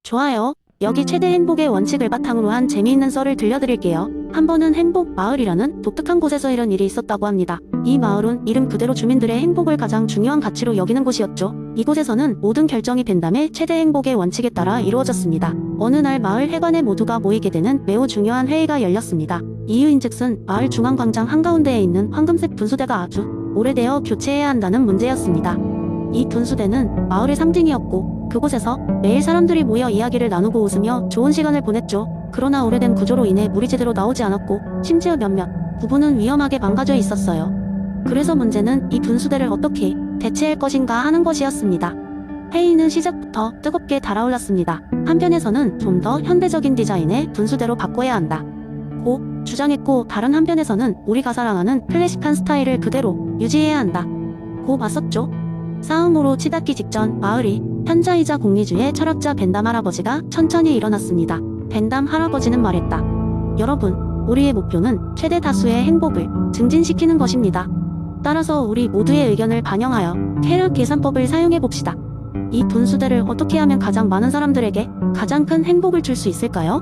좋아요. 여기 최대 행복의 원칙을 바탕으로 한 재미있는 썰을 들려드릴게요. 한 번은 행복 마을이라는 독특한 곳에서 이런 일이 있었다고 합니다. 이 마을은 이름 그대로 주민들의 행복을 가장 중요한 가치로 여기는 곳이었죠. 이곳에서는 모든 결정이 벤담의 최대 행복의 원칙에 따라 이루어졌습니다. 어느 날 마을 회관에 모두가 모이게 되는 매우 중요한 회의가 열렸습니다. 이유인즉슨 마을 중앙광장 한가운데에 있는 황금색 분수대가 아주 오래되어 교체해야 한다는 문제였습니다. 이 분수대는 마을의 상징이었고 그곳에서 매일 사람들이 모여 이야기를 나누고 웃으며 좋은 시간을 보냈죠. 그러나 오래된 구조로 인해 물이 제대로 나오지 않았고 심지어 몇몇 부분은 위험하게 망가져 있었어요. 그래서 문제는 이 분수대를 어떻게 대체할 것인가 하는 것이었습니다. 회의는 시작부터 뜨겁게 달아올랐습니다. 한편에서는 좀 더 현대적인 디자인의 분수대로 바꿔야 한다 고 주장했고, 다른 한편에서는 우리가 사랑하는 클래식한 스타일을 그대로 유지해야 한다 고 맞섰죠. 싸움으로 치닫기 직전 마을이 현자이자 공리주의 철학자 벤담 할아버지가 천천히 일어났습니다. 벤담 할아버지는 말했다. 여러분, 우리의 목표는 최대 다수의 행복을 증진시키는 것입니다. 따라서 우리 모두의 의견을 반영하여 쾌락 계산법을 사용해 봅시다. 이 분수대를 어떻게 하면 가장 많은 사람들에게 가장 큰 행복을 줄 수 있을까요?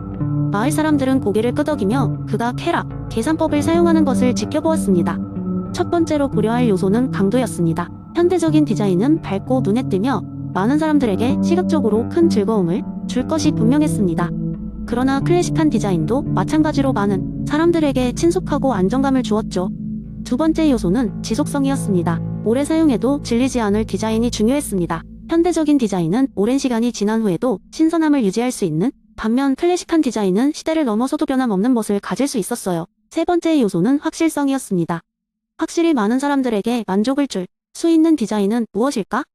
마을 사람들은 고개를 끄덕이며 그가 쾌락 계산법을 사용하는 것을 지켜보았습니다. 첫 번째로 고려할 요소는 강도였습니다. 현대적인 디자인은 밝고 눈에 띄며 많은 사람들에게 시각적으로 큰 즐거움을 줄 것이 분명했습니다. 그러나 클래식한 디자인도 마찬가지로 많은 사람들에게 친숙하고 안정감을 주었죠. 두 번째 요소는 지속성이었습니다. 오래 사용해도 질리지 않을 디자인이 중요했습니다. 현대적인 디자인은 오랜 시간이 지난 후에도 신선함을 유지할 수 있는 반면 클래식한 디자인은 시대를 넘어서도 변함없는 멋을 가질 수 있었어요. 세 번째 요소는 확실성이었습니다. 확실히 많은 사람들에게 만족을 줄 수 있는 디자인은 무엇일까?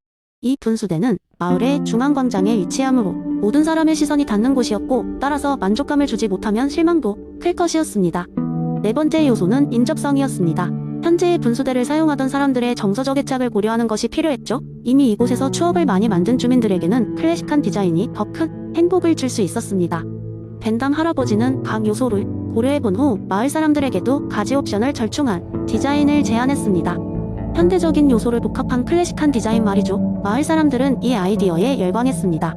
이 분수대는 마을의 중앙광장에 위치하므로 모든 사람의 시선이 닿는 곳이었고, 따라서 만족감을 주지 못하면 실망도 클 것이었습니다. 네 번째 요소는 인접성이었습니다. 현재의 분수대를 사용하던 사람들의 정서적 애착을 고려하는 것이 필요했죠. 이미 이곳에서 추억을 많이 만든 주민들에게는 클래식한 디자인이 더 큰 행복을 줄 수 있었습니다. 벤담 할아버지는 각 요소를 고려해본 후 마을 사람들에게도 가지 옵션을 절충한 디자인을 제안했습니다. 현대적인 요소를 복합한 클래식한 디자인 말이죠. 마을 사람들은 이 아이디어에 열광했습니다.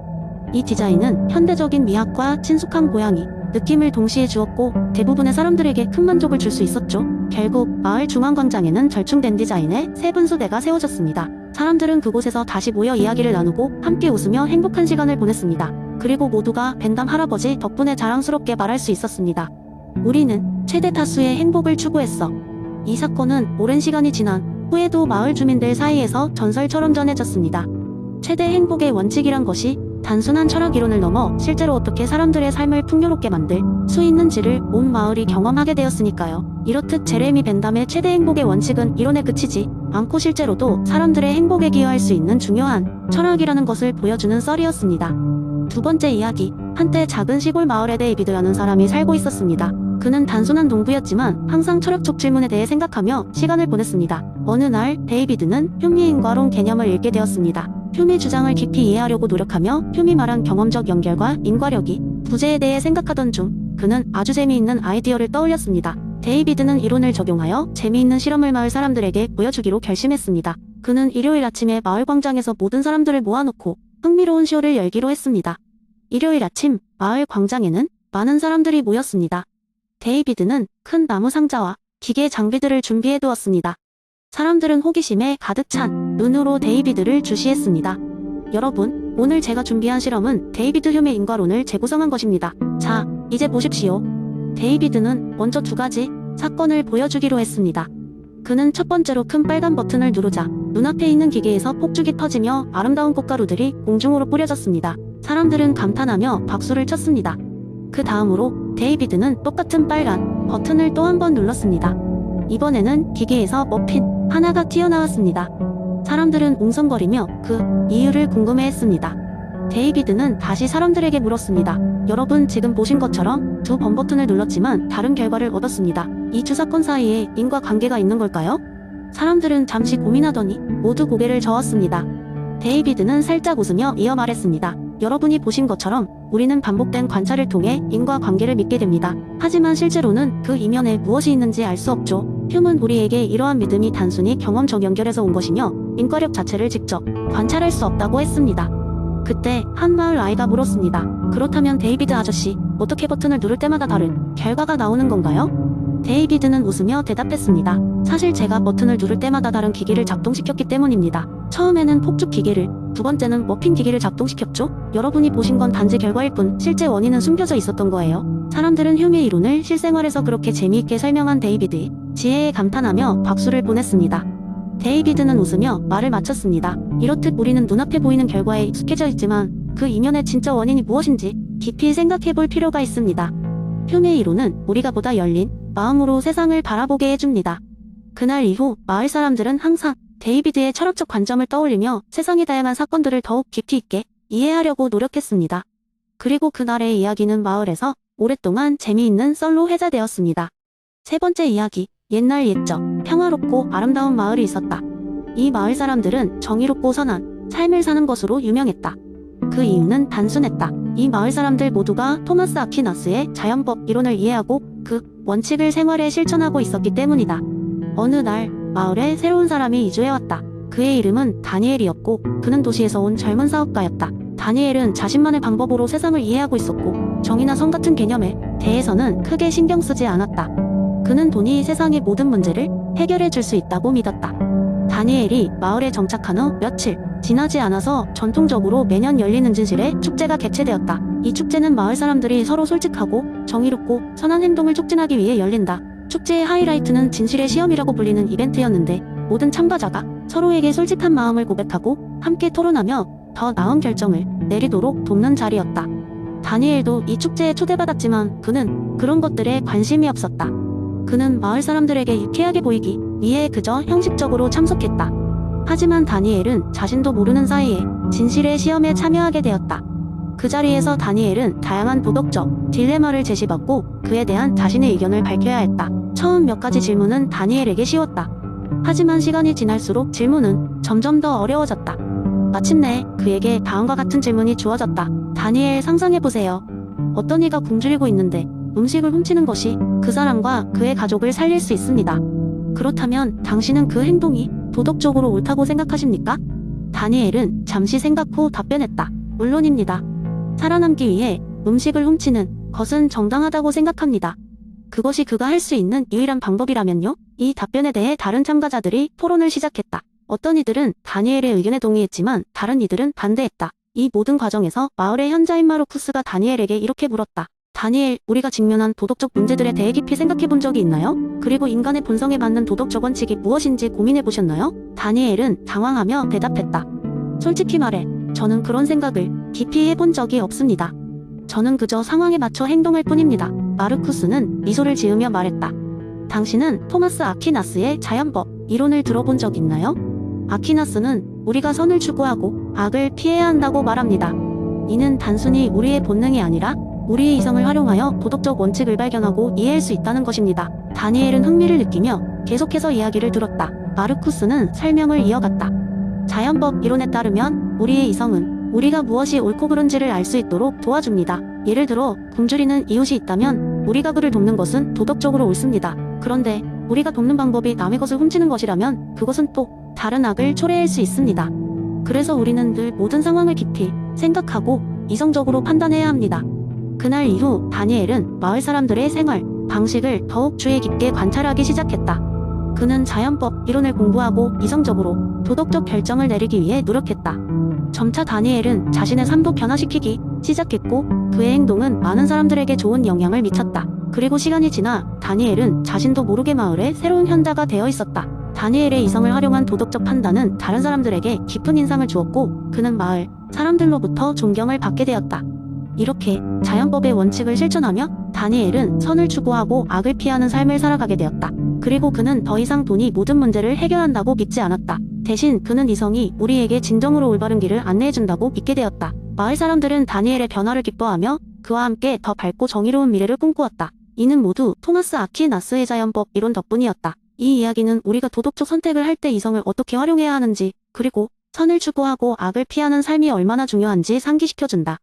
이 디자인은 현대적인 미학과 친숙한 고양이 느낌을 동시에 주었고 대부분의 사람들에게 큰 만족을 줄 수 있었죠. 결국 마을 중앙광장에는 절충된 디자인의 새 분수대가 세워졌습니다. 사람들은 그곳에서 다시 모여 이야기를 나누고 함께 웃으며 행복한 시간을 보냈습니다. 그리고 모두가 벤담 할아버지 덕분에 자랑스럽게 말할 수 있었습니다. 우리는 최대 다수의 행복을 추구했어. 이 사건은 오랜 시간이 지난 후에도 마을 주민들 사이에서 전설처럼 전해졌습니다. 최대 행복의 원칙이란 것이 단순한 철학 이론을 넘어 실제로 어떻게 사람들의 삶을 풍요롭게 만들 수 있는지를 온 마을이 경험하게 되었으니까요. 이렇듯 제레미 벤담의 최대 행복의 원칙은 이론에 그치지 않고 실제로도 사람들의 행복에 기여할 수 있는 중요한 철학이라는 것을 보여주는 썰이었습니다. 두 번째 이야기, 한때 작은 시골 마을에 데이비드라는 사람이 살고 있었습니다. 그는 단순한 농부였지만 항상 철학적 질문에 대해 생각하며 시간을 보냈습니다. 어느 날 데이비드는 흉의 인과론 개념을 읽게 되었습니다. 흉의 주장을 깊이 이해하려고 노력하며 흉이 말한 경험적 연결과 인과력이 부재에 대해 생각하던 중 그는 아주 재미있는 아이디어를 떠올렸습니다. 데이비드는 이론을 적용하여 재미있는 실험을 마을 사람들에게 보여주기로 결심했습니다. 그는 일요일 아침에 마을 광장에서 모든 사람들을 모아놓고 흥미로운 쇼를 열기로 했습니다. 일요일 아침 마을 광장에는 많은 사람들이 모였습니다. 데이비드는 큰 나무 상자와 기계 장비들을 준비해 두었습니다. 사람들은 호기심에 가득 찬 눈으로 데이비드를 주시했습니다. 여러분, 오늘 제가 준비한 실험은 데이비드 흉의 인과론을 재구성한 것입니다. 자, 이제 보십시오. 데이비드는 먼저 두 가지 사건을 보여주기로 했습니다. 그는 첫 번째로 큰 빨간 버튼을 누르자 눈앞에 있는 기계에서 폭죽이 터지며 아름다운 꽃가루들이 공중으로 뿌려졌습니다. 사람들은 감탄하며 박수를 쳤습니다. 그 다음으로 데이비드는 똑같은 빨간 버튼을 또 한 번 눌렀습니다. 이번에는 기계에서 머핀 하나가 튀어나왔습니다. 사람들은 웅성거리며 그 이유를 궁금해했습니다. 데이비드는 다시 사람들에게 물었습니다. 여러분, 지금 보신 것처럼 두 번 버튼을 눌렀지만 다른 결과를 얻었습니다. 이 두 사건 사이에 인과관계가 있는 걸까요? 사람들은 잠시 고민하더니 모두 고개를 저었습니다. 데이비드는 살짝 웃으며 이어 말했습니다. 여러분이 보신 것처럼 우리는 반복된 관찰을 통해 인과관계를 믿게 됩니다. 하지만 실제로는 그 이면에 무엇이 있는지 알 수 없죠. 흉은 우리에게 이러한 믿음이 단순히 경험적 연결에서 온 것이며 인과력 자체를 직접 관찰할 수 없다고 했습니다. 그때 한 마을 아이가 물었습니다. 그렇다면 데이비드 아저씨, 어떻게 버튼을 누를 때마다 다른 결과가 나오는 건가요? 데이비드는 웃으며 대답했습니다. 사실 제가 버튼을 누를 때마다 다른 기기를 작동시켰기 때문입니다. 처음에는 폭죽 기계를, 두 번째는 머핀 기기를 작동시켰죠? 여러분이 보신 건 단지 결과일 뿐 실제 원인은 숨겨져 있었던 거예요. 사람들은 휴메 이론을 실생활에서 그렇게 재미있게 설명한 데이비드의 지혜에 감탄하며 박수를 보냈습니다. 데이비드는 웃으며 말을 마쳤습니다. 이렇듯 우리는 눈앞에 보이는 결과에 익숙해져 있지만 그 이면의 진짜 원인이 무엇인지 깊이 생각해 볼 필요가 있습니다. 휴메 이론은 우리가 보다 열린 마음으로 세상을 바라보게 해줍니다. 그날 이후 마을 사람들은 항상 데이비드의 철학적 관점을 떠올리며 세상의 다양한 사건들을 더욱 깊이 있게 이해하려고 노력했습니다. 그리고 그날의 이야기는 마을에서 오랫동안 재미있는 썰로 회자되었습니다. 세 번째 이야기, 옛날 옛적 평화롭고 아름다운 마을이 있었다. 이 마을 사람들은 정의롭고 선한 삶을 사는 것으로 유명했다. 그 이유는 단순했다. 이 마을 사람들 모두가 토마스 아퀴나스의 자연법 이론을 이해하고 그 원칙을 생활에 실천하고 있었기 때문이다. 어느 날 마을에 새로운 사람이 이주해왔다. 그의 이름은 다니엘이었고 그는 도시에서 온 젊은 사업가였다. 다니엘은 자신만의 방법으로 세상을 이해하고 있었고 정의나 성 같은 개념에 대해서는 크게 신경 쓰지 않았다. 그는 돈이 세상의 모든 문제를 해결해 줄 수 있다고 믿었다. 다니엘이 마을에 정착한 후 며칠 지나지 않아서 전통적으로 매년 열리는 진실의 축제가 개최되었다. 이 축제는 마을 사람들이 서로 솔직하고 정의롭고 선한 행동을 촉진하기 위해 열린다. 축제의 하이라이트는 진실의 시험이라고 불리는 이벤트였는데 모든 참가자가 서로에게 솔직한 마음을 고백하고 함께 토론하며 더 나은 결정을 내리도록 돕는 자리였다. 다니엘도 이 축제에 초대받았지만 그는 그런 것들에 관심이 없었다. 그는 마을 사람들에게 유쾌하게 보이기 위해 그저 형식적으로 참석했다. 하지만 다니엘은 자신도 모르는 사이에 진실의 시험에 참여하게 되었다. 그 자리에서 다니엘은 다양한 도덕적 딜레마를 제시받고 그에 대한 자신의 의견을 밝혀야 했다. 처음 몇 가지 질문은 다니엘에게 쉬웠다. 하지만 시간이 지날수록 질문은 점점 더 어려워졌다. 마침내 그에게 다음과 같은 질문이 주어졌다. 다니엘, 상상해보세요. 어떤 이가 굶주리고 있는데 음식을 훔치는 것이 그 사람과 그의 가족을 살릴 수 있습니다. 그렇다면 당신은 그 행동이 도덕적으로 옳다고 생각하십니까? 다니엘은 잠시 생각 후 답변했다. 물론입니다. 살아남기 위해 음식을 훔치는 것은 정당하다고 생각합니다. 그것이 그가 할 수 있는 유일한 방법이라면요? 이 답변에 대해 다른 참가자들이 토론을 시작했다. 어떤 이들은 다니엘의 의견에 동의했지만 다른 이들은 반대했다. 이 모든 과정에서 마을의 현자인 마르쿠스가 다니엘에게 이렇게 물었다. 다니엘, 우리가 직면한 도덕적 문제들에 대해 깊이 생각해 본 적이 있나요? 그리고 인간의 본성에 맞는 도덕적 원칙이 무엇인지 고민해 보셨나요? 다니엘은 당황하며 대답했다. 솔직히 말해, 저는 그런 생각을 깊이 해본 적이 없습니다. 저는 그저 상황에 맞춰 행동할 뿐입니다. 마르쿠스는 미소를 지으며 말했다. 당신은 토마스 아퀴나스의 자연법 이론을 들어본 적 있나요? 아퀴나스는 우리가 선을 추구하고 악을 피해야 한다고 말합니다. 이는 단순히 우리의 본능이 아니라 우리의 이성을 활용하여 도덕적 원칙을 발견하고 이해할 수 있다는 것입니다. 다니엘은 흥미를 느끼며 계속해서 이야기를 들었다. 마르쿠스는 설명을 이어갔다. 자연법 이론에 따르면 우리의 이성은 우리가 무엇이 옳고 그른지를 알 수 있도록 도와줍니다. 예를 들어 굶주리는 이웃이 있다면 우리가 그를 돕는 것은 도덕적으로 옳습니다. 그런데 우리가 돕는 방법이 남의 것을 훔치는 것이라면 그것은 또 다른 악을 초래할 수 있습니다. 그래서 우리는 늘 모든 상황을 깊이 생각하고 이성적으로 판단해야 합니다. 그날 이후 다니엘은 마을 사람들의 생활 방식을 더욱 주의 깊게 관찰하기 시작했다. 그는 자연법 이론을 공부하고 이성적으로 도덕적 결정을 내리기 위해 노력했다. 점차 다니엘은 자신의 삶도 변화시키기 시작했고 그의 행동은 많은 사람들에게 좋은 영향을 미쳤다. 그리고 시간이 지나 다니엘은 자신도 모르게 마을의 새로운 현자가 되어 있었다. 다니엘의 이성을 활용한 도덕적 판단은 다른 사람들에게 깊은 인상을 주었고 그는 마을 사람들로부터 존경을 받게 되었다. 이렇게 자연법의 원칙을 실천하며 다니엘은 선을 추구하고 악을 피하는 삶을 살아가게 되었다. 그리고 그는 더 이상 돈이 모든 문제를 해결한다고 믿지 않았다. 대신 그는 이성이 우리에게 진정으로 올바른 길을 안내해준다고 믿게 되었다. 마을 사람들은 다니엘의 변화를 기뻐하며 그와 함께 더 밝고 정의로운 미래를 꿈꾸었다. 이는 모두 토마스 아퀴나스의 자연법 이론 덕분이었다. 이 이야기는 우리가 도덕적 선택을 할 때 이성을 어떻게 활용해야 하는지, 그리고 선을 추구하고 악을 피하는 삶이 얼마나 중요한지 상기시켜준다.